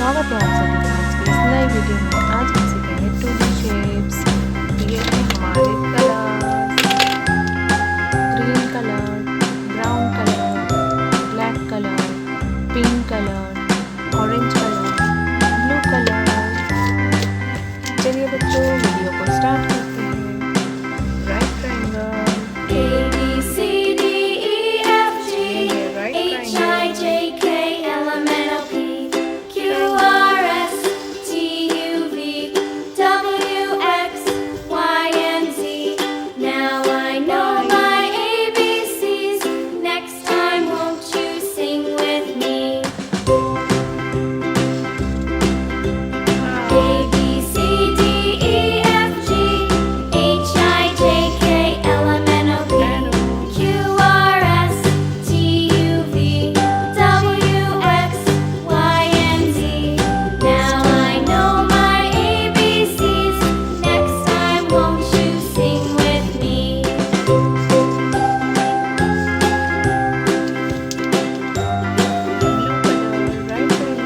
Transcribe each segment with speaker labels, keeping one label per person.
Speaker 1: स्वागत है आप सभी का आज की इस नई वीडियो में। आज हम सीखेंगे 2D शेप्स। ये है हमारे colours, green colour, brown colour, black colour, pink colour, orange colour, blue colour. चलिए बच्चों वीडियो को स्टार्ट करते हैं। Right triangle,
Speaker 2: A B C D E F G
Speaker 1: ये right
Speaker 2: H I
Speaker 1: triangle,
Speaker 2: J K L M N O P Q R S T U V W X Y and Z. Now I know my ABCs. Next time, won't you sing with me? A B C D E F G H I J K L M N O P Q R S T U V W X Y and Z. Now I know my ABCs. Next time, won't you sing with me?
Speaker 1: Blue colour, right triangle,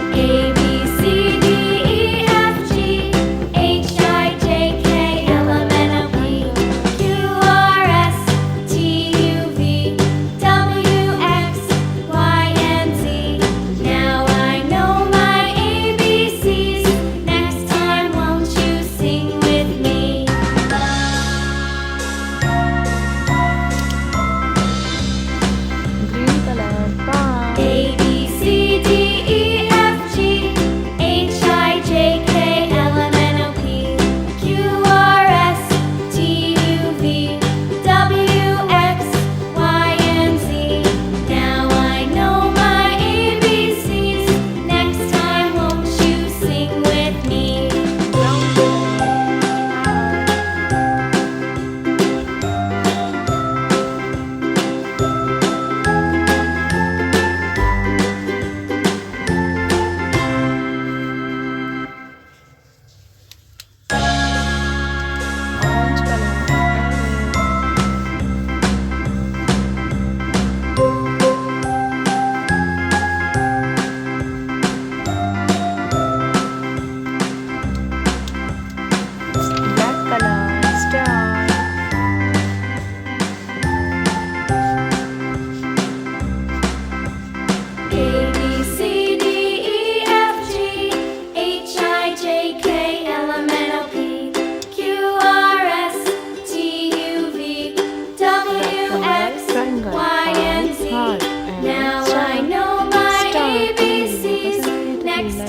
Speaker 2: A B C D E F G H I J K L M N O P Q R S T U V W X Y and Z. Now I know my ABCs. Next time, won't you sing with me?
Speaker 1: Green colour, brown,
Speaker 2: A B C D E F G H I J K L M N O P Q R S T U V W X Y and Z. Now I know my ABCs. Next time, won't you sing with me?
Speaker 1: Brown colour, orange colour, black colour, star,
Speaker 2: A B C D E F G H I J K L M N O P Q R S T U V W X
Speaker 1: triangle,
Speaker 2: Y and Z.
Speaker 1: heart, and
Speaker 2: Now
Speaker 1: star.
Speaker 2: I know my
Speaker 1: Star.
Speaker 2: ABCs. Next